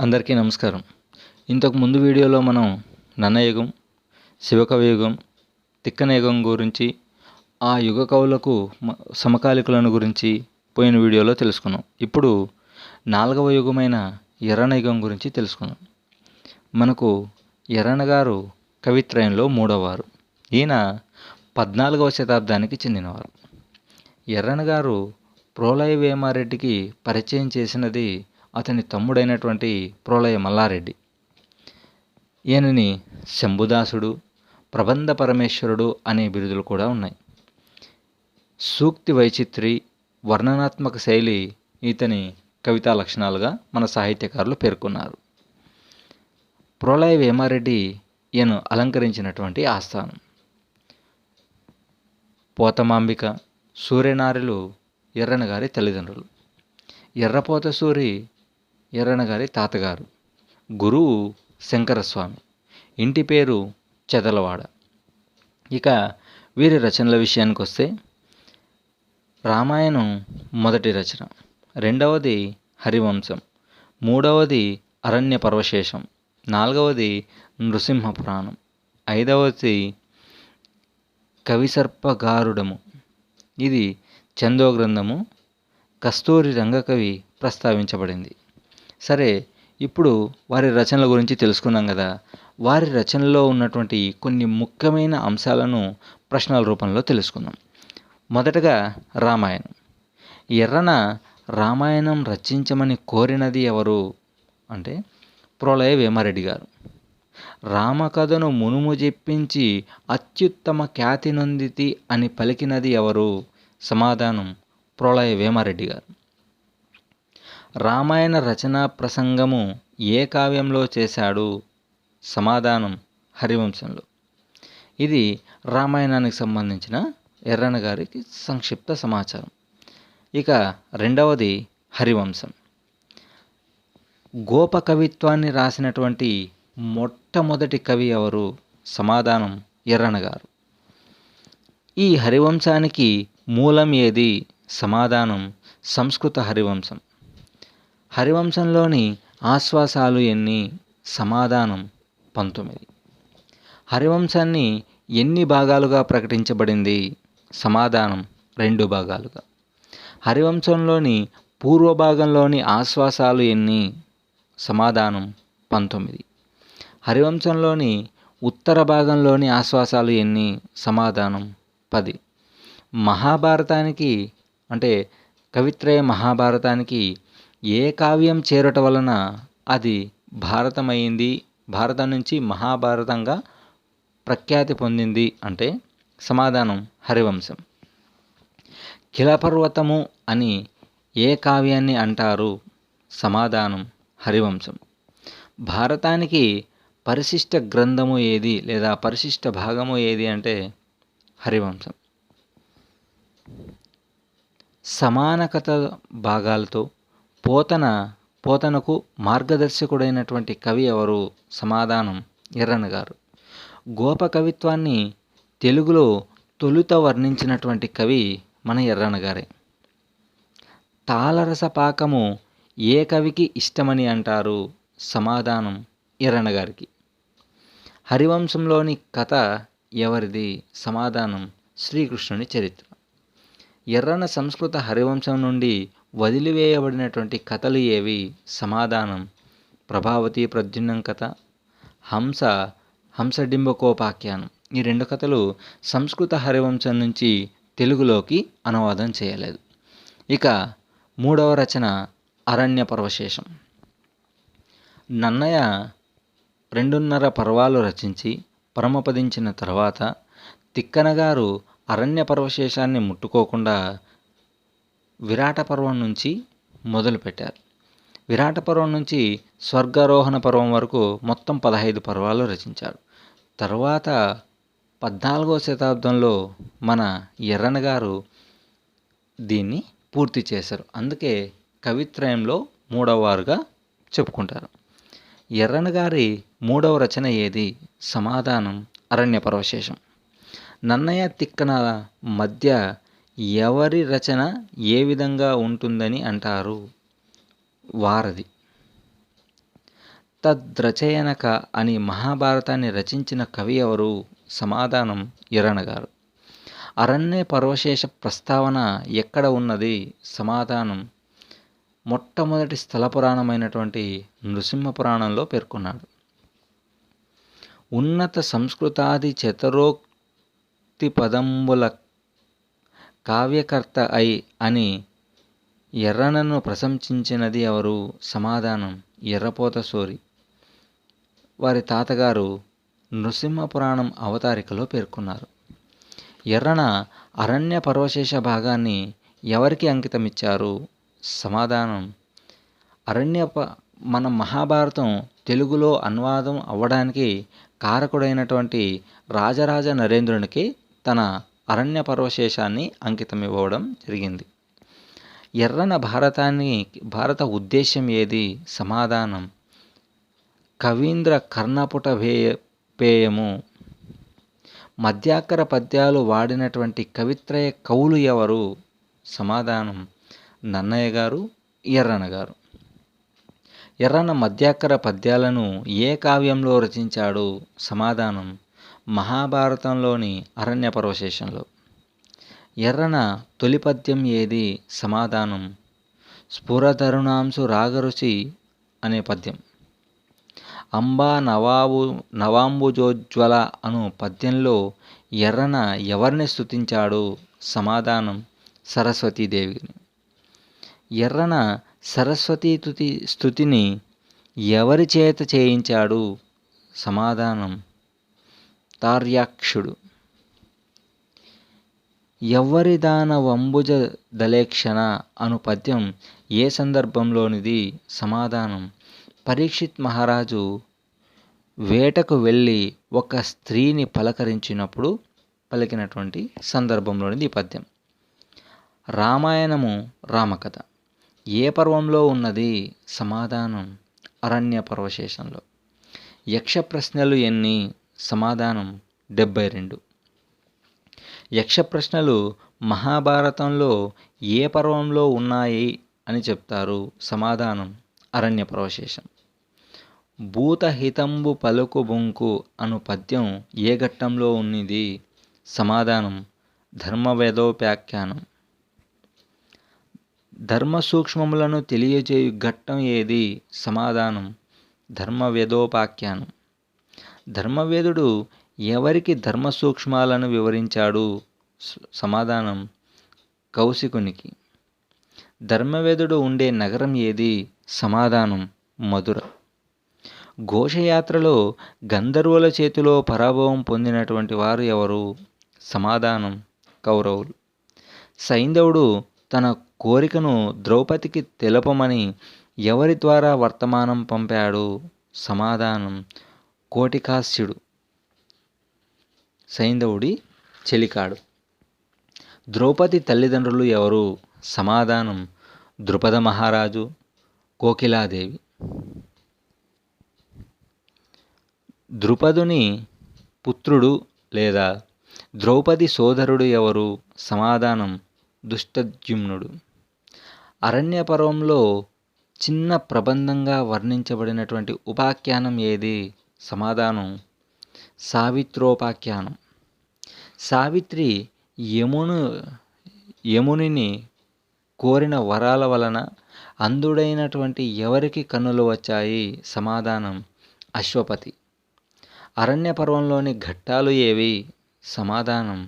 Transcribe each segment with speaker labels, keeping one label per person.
Speaker 1: అందరికీ నమస్కారం. ఇంతకు ముందు వీడియోలో మనం నన్నయుగం, శివకవి యుగం, తిక్కన యుగం గురించి, ఆ యుగ కవులకు సమకాలికులను గురించి పోయిన వీడియోలో తెలుసుకున్నాం. ఇప్పుడు 4వ యుగమైన ఎర్రన యుగం గురించి తెలుసుకున్నాం. మనకు ఎర్రన గారు కవిత్రయంలో 3వ వారు. ఈయన 14వ శతాబ్దానికి చెందినవారు. ఎర్రన గారు ప్రోలయ వేమారెడ్డికి పరిచయం చేసినది అతని తమ్ముడైనటువంటి ప్రోలయ మల్లారెడ్డి. ఈయనని శంభుదాసుడు, ప్రబంధ పరమేశ్వరుడు అనే బిరుదులు కూడా ఉన్నాయి. సూక్తి వైచిత్రి, వర్ణనాత్మక శైలి ఇతని కవితా లక్షణాలుగా మన సాహిత్యకారులు పేర్కొన్నారు. ప్రోలయ వేమారెడ్డి ఈయన అలంకరించినటువంటి ఆస్థానం. పోతమాంబిక, సూర్యనారులు ఎర్రన గారి తల్లిదండ్రులు. ఎర్రపోత సూరి ఎర్రన గారి తాతగారు. గురువు శంకరస్వామి. ఇంటి పేరు చెదలవాడ. ఇక వీరి రచనల విషయానికి వస్తే, రామాయణం మొదటి రచన, రెండవది హరివంశం, మూడవది అరణ్య పర్వశేషం, నాలుగవది నృసింహ పురాణం, ఐదవది కవిసర్పగారుడము. ఇది చందో గ్రంథము. కస్తూరి రంగకవి ప్రస్తావించబడింది. సరే, ఇప్పుడు వారి రచనల గురించి తెలుసుకున్నాం కదా. వారి రచనలో ఉన్నటువంటి కొన్ని ముఖ్యమైన అంశాలను ప్రశ్నల రూపంలో తెలుసుకుందాం. మొదటగా రామాయణం. ఎర్రన రామాయణం రచించమని కోరినది ఎవరు అంటే ప్రోలయ వేమారెడ్డి గారు. రామకథను మునుము చెప్పించి అత్యుత్తమ ఖ్యాతి నొందితి అని పలికినది ఎవరు? సమాధానం ప్రోలయ వేమారెడ్డి గారు. రామాయణ రచనా ప్రసంగము ఏ కావ్యంలో చేశాడు? సమాధానం హరివంశంలో. ఇది రామాయణానికి సంబంధించిన ఎర్రన గారికి సంక్షిప్త సమాచారం. ఇక రెండవది హరివంశం. గోప కవిత్వాన్ని రాసినటువంటి మొట్టమొదటి కవి ఎవరు? సమాధానం ఎర్రన గారు. ఈ హరివంశానికి మూలం ఏది? సమాధానం సంస్కృత హరివంశం. హరివంశంలోని ఆశ్వాసాలు ఎన్ని? సమాధానం 19. హరివంశాన్ని ఎన్ని భాగాలుగా ప్రకటించబడింది? సమాధానం 2 భాగాలుగా. హరివంశంలోని పూర్వభాగంలోని ఆశ్వాసాలు ఎన్ని? సమాధానం 19. హరివంశంలోని ఉత్తర భాగంలోని ఆశ్వాసాలు ఎన్ని? సమాధానం 10. మహాభారతానికి అంటే కవిత్రయ మహాభారతానికి ఏ కావ్యం చేరట వలన అది భారతమైంది, భారతం నుంచి మహాభారతంగా ప్రఖ్యాతి పొందింది అంటే సమాధానం హరివంశం. కిలపర్వతము అని ఏ కావ్యాన్ని అంటారు? సమాధానం హరివంశం. భారతానికి పరిశిష్ట గ్రంథము ఏది లేదా పరిశిష్ట భాగము ఏది అంటే హరివంశం. సమాన కథ భాగాలతో పోతనకు మార్గదర్శకుడైనటువంటి కవి ఎవరు? సమాధానం ఎర్రన గారు. గోప కవిత్వాన్ని తెలుగులో తొలుత వర్ణించినటువంటి కవి మన ఎర్రన గారే. తాళరస పాకము ఏ కవికి ఇష్టమని అంటారు? సమాధానం ఎర్రన గారికి. హరివంశంలోని కథ ఎవరిది? సమాధానం శ్రీకృష్ణుని చరిత్ర. ఎర్రన సంస్కృత హరివంశం నుండి వదిలివేయబడినటువంటి కథలు ఏవి? సమాధానం ప్రభావతి ప్రద్యుమ్నం కథ, హంసడింబకోపాఖ్యానం. ఈ 2 కథలు సంస్కృత హరివంశం నుంచి తెలుగులోకి అనువాదం చేయలేదు. ఇక 3వ రచన అరణ్య పర్వశేషం. నన్నయ 2.5 పర్వాలు రచించి పరమపదించిన తర్వాత తిక్కన గారు అరణ్య పర్వశేషాన్ని ముట్టుకోకుండా విరాట పర్వం నుంచి మొదలుపెట్టారు. విరాట పర్వం నుంచి స్వర్గారోహణ పర్వం వరకు మొత్తం 15 పర్వాలు రచించారు. తర్వాత 14వ శతాబ్దంలో మన ఎర్రన గారు దీన్ని పూర్తి చేశారు. అందుకే కవిత్రయంలో 3వ వారుగా చెప్పుకుంటారు. ఎర్రన గారి 3వ రచన ఏది? సమాధానం అరణ్య పర్వశేషం. నన్నయ తిక్కన మధ్య ఎవరి రచన ఏ విధంగా ఉంటుందని అంటారు? వారధి. తద్రచయనక అని మహాభారతాన్ని రచించిన కవి ఎవరు? సమాధానం ఎర్రన గారు. అరణ్య పర్వశేష ప్రస్తావన ఎక్కడ ఉన్నది? సమాధానం మొట్టమొదటి స్థల పురాణమైనటువంటి నృసింహ పురాణంలో పేర్కొన్నాడు. ఉన్నత సంస్కృతాది చతురోక్తి పదంబుల కావ్యకర్త అని ఎర్రనను ప్రశంసించినది ఎవరు? సమాధానం ఎర్రపోత సూరి. వారి తాతగారు నృసింహ పురాణం అవతారికలో పేర్కొన్నారు. ఎర్రన అరణ్య పర్వశేష భాగాన్ని ఎవరికి అంకితమిచ్చారు? సమాధానం మన మహాభారతం తెలుగులో అనువాదం అవ్వడానికి కారకుడైనటువంటి రాజరాజ నరేంద్రునికి తన అరణ్య పర్వశేషాన్ని అంకితం ఇవ్వడం జరిగింది. ఎర్రన భారత ఉద్దేశ్యం ఏది? సమాధానం కవీంద్ర కర్ణపుట పేయము. మధ్యాకర పద్యాలు వాడినటువంటి కవిత్రయ కవులు ఎవరు? సమాధానం నన్నయ్య గారు, ఎర్రన గారు. ఎర్రన మధ్యాకర పద్యాలను ఏ కావ్యంలో రచించాడు? సమాధానం మహాభారతంలోని అరణ్య పర్వశేషంలో. ఎర్రన తొలి పద్యం ఏది? సమాధానం స్ఫురధరుణాంశు రాగరుచి అనే పద్యం. అంబా నవాంబుజోజ్వల అను పద్యంలో ఎర్రన ఎవరిని స్తుతించాడు? సమాధానం సరస్వతీదేవిని. ఎర్రన సరస్వతీ స్తుతిని ఎవరి చేత చేయించాడు? సమాధానం తార్యాక్షుడు. ఎవ్వరి దాన వంబుజ దలేక్షణ అను పద్యం ఏ సందర్భంలోనిది? సమాధానం పరీక్షిత్ మహారాజు వేటకు వెళ్ళి ఒక స్త్రీని పలకరించినప్పుడు పలికినటువంటి సందర్భంలోనిది ఈ పద్యం. రామాయణము రామకథ ఏ పర్వంలో ఉన్నది? సమాధానం అరణ్య పర్వశేషంలో. యక్ష ప్రశ్నలు ఎన్ని? సమాధానం 72. యక్ష ప్రశ్నలు మహాభారతంలో ఏ పర్వంలో ఉన్నాయి అని చెప్తారు? సమాధానం అరణ్య పర్వశేషం. భూతహితంబు పలుకు బొంకు అను పద్యం ఏ ఘట్టంలో ఉన్నది? సమాధానం ధర్మవేదోపాఖ్యానం. ధర్మ సూక్ష్మములను తెలియజేయు ఘట్టం ఏది? సమాధానం ధర్మవేదోపాఖ్యానం. ధర్మవేదుడు ఎవరికి ధర్మ సూక్ష్మాలను వివరించాడు? సమాధానం కౌశికునికి. ధర్మవేదుడు ఉండే నగరం ఏది? సమాధానం మధుర. ఘోషయాత్రలో గంధర్వుల చేతిలో పరాభవం పొందినటువంటి వారు ఎవరు? సమాధానం కౌరవులు. సైంధవుడు తన కోరికను ద్రౌపదికి తెలపమని ఎవరి ద్వారా వర్తమానం పంపాడు? సమాధానం కోటికాస్యుడు, సైంధవుడి చెలికాడు. ద్రౌపది తల్లిదండ్రులు ఎవరు? సమాధానం ద్రుపద మహారాజు, కోకిలాదేవి. ద్రుపదుని పుత్రుడు లేదా ద్రౌపది సోదరుడు ఎవరు? సమాధానం దుష్టద్యుమ్నుడు. అరణ్య పర్వంలో చిన్న ప్రబంధంగా వర్ణించబడినటువంటి ఉపాఖ్యానం ఏది? సమాధానం సావిత్రోపాఖ్యానం. సావిత్రి యమునిని కోరిన వరాల వలన అంధుడైనటువంటి ఎవరికి కన్నులు వచ్చాయి? సమాధానం అశ్వపతి. అరణ్య పర్వంలోని ఘట్టాలు ఏవి? సమాధానం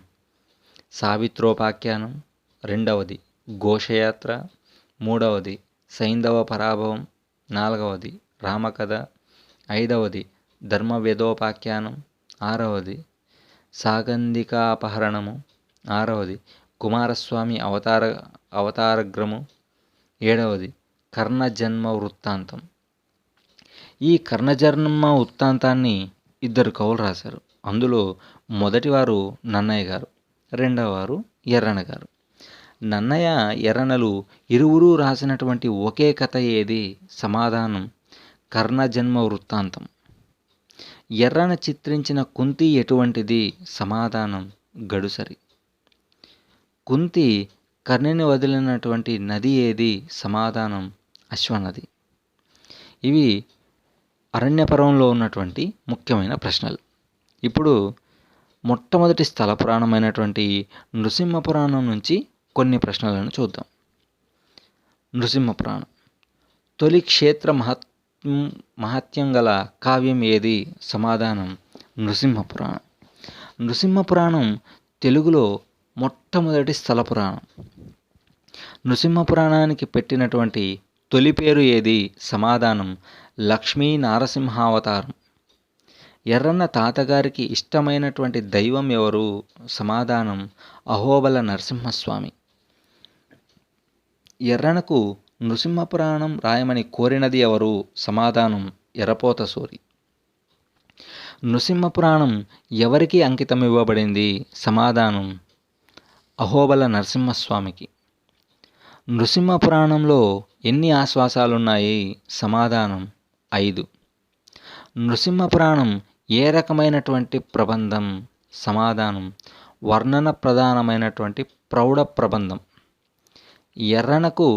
Speaker 1: సావిత్రోపాఖ్యానం, 2వది ఘోషయాత్ర, 3వది సైంధవ పరాభవం, 4వది రామకథ, 5వది ధర్మవేదోపాఖ్యానం, 6వది సాగంధికాపహరణము, 6వది కుమారస్వామి అవతారగ్రము, 7వది కర్ణజన్మ వృత్తాంతం. ఈ కర్ణజన్మ వృత్తాంతాన్ని 2 కవులు రాశారు. అందులో మొదటివారు నన్నయ్య గారు, రెండవవారు ఎర్రన గారు. నన్నయ్య, ఎర్రనలు ఇరువురు రాసినటువంటి ఒకే కథ ఏది? సమాధానం కర్ణజన్మ వృత్తాంతం. ఎర్రన చిత్రించిన కుంతి ఎటువంటిది? సమాధానం గడుసరి. కుంతి కర్ణిని వదిలినటువంటి నది ఏది? సమాధానం అశ్వనది. ఇవి అరణ్య పర్వంలో ఉన్నటువంటి ముఖ్యమైన ప్రశ్నలు. ఇప్పుడు మొట్టమొదటి స్థల పురాణమైనటువంటి నృసింహ పురాణం నుంచి కొన్ని ప్రశ్నలను చూద్దాం. నృసింహ పురాణం. తొలి క్షేత్ర మహత్యం గల కావ్యం ఏది? సమాధానం నృసింహ పురాణం. నృసింహ పురాణం తెలుగులో మొట్టమొదటి స్థల పురాణం. నృసింహ పురాణానికి పెట్టినటువంటి తొలి పేరు ఏది? సమాధానం లక్ష్మీ నారసింహావతారం. ఎర్రన్న తాతగారికి ఇష్టమైనటువంటి దైవం ఎవరు? సమాధానం అహోబల నరసింహస్వామి. ఎర్రనకు నృసింహ పురాణం రాయమని కోరినది ఎవరు? సమాధానం ఎర్రపోత సూరి. నృసింహ పురాణం ఎవరికి అంకితం ఇవ్వబడింది? సమాధానం అహోబల నరసింహస్వామికి. నృసింహ పురాణంలో ఎన్ని ఆశ్వాసాలున్నాయి? సమాధానం 5. నృసింహ పురాణం ఏ రకమైనటువంటి ప్రబంధం? సమాధానం వర్ణన ప్రధానమైనటువంటి ప్రౌఢ ప్రబంధం. ఎర్రనకు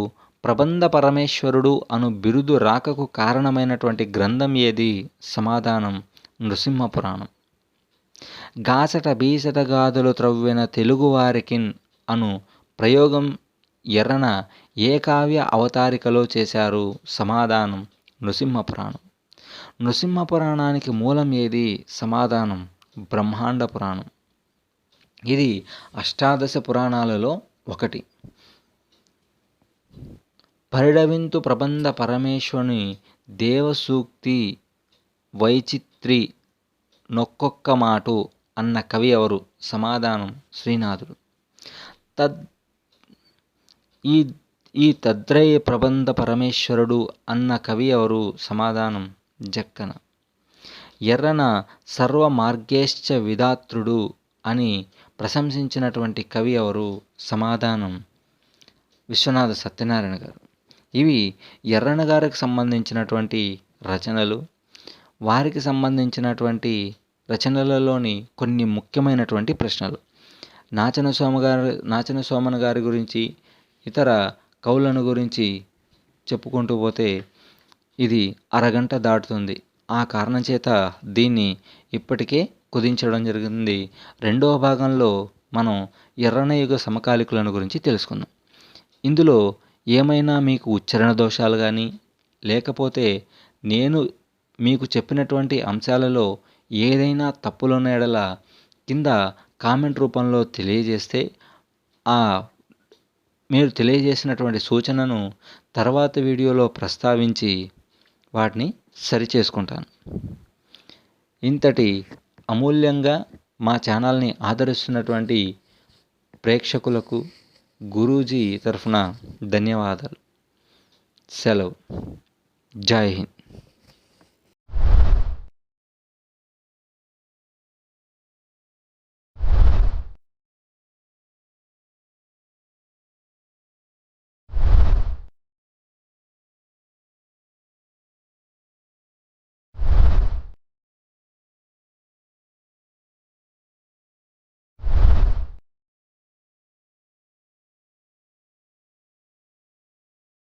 Speaker 1: ప్రబంధ పరమేశ్వరుడు అను బిరుదు రాకకు కారణమైనటువంటి గ్రంథం ఏది? సమాధానం నృసింహ పురాణం. గాసట బీసట గాథలు త్రవ్విన తెలుగువారికిన్ అను ప్రయోగం ఎర్రన ఏ కావ్య అవతారికలో చేశారు? సమాధానం నృసింహ పురాణం. నృసింహ పురాణానికి మూలం ఏది? సమాధానం బ్రహ్మాండ పురాణం. ఇది అష్టాదశ పురాణాలలో ఒకటి. పరిడవింతు ప్రబంధ పరమేశ్వరుని దేవసూక్తి వైచిత్రి నొక్కొక్క మాటు అన్న కవి ఎవరు? సమాధానం శ్రీనాథుడు. ఈ తద్రయ ప్రబంధ పరమేశ్వరుడు అన్న కవి ఎవరు? సమాధానం జక్కన. ఎర్రన సర్వ మార్గేశ్చ విధాతృడు అని ప్రశంసించినటువంటి కవి ఎవరు? సమాధానం విశ్వనాథ సత్యనారాయణ గారు. ఇవి ఎర్రన గారికి సంబంధించినటువంటి రచనలు. వారికి సంబంధించినటువంటి రచనలలోని కొన్ని ముఖ్యమైనటువంటి ప్రశ్నలు. నాచన సోమన గారి గురించి, ఇతర కవులను గురించి చెప్పుకుంటూ పోతే ఇది అరగంట దాటుతుంది. ఆ కారణం చేత దీన్ని ఇప్పటికే కుదించడం జరిగింది. రెండవ భాగంలో మనం ఎర్రన యుగ సమకాలికులను గురించి తెలుసుకుందాం. ఇందులో ఏమైనా మీకు ఉచ్చారణ దోషాలు కానీ, లేకపోతే నేను మీకు చెప్పినటువంటి అంశాలలో ఏదైనా తప్పులున్న ఎడల కింద కామెంట్ రూపంలో తెలియజేస్తే మీరు తెలియజేసినటువంటి సూచనను తర్వాత వీడియోలో ప్రస్తావించి వాటిని సరిచేసుకుంటాను. ఇంతటి అమూల్యంగా మా ఛానల్ని ఆదరిస్తున్నటువంటి ప్రేక్షకులకు గురూజీ తరఫున ధన్యవాదాలు. సెలవు. జై హింద్.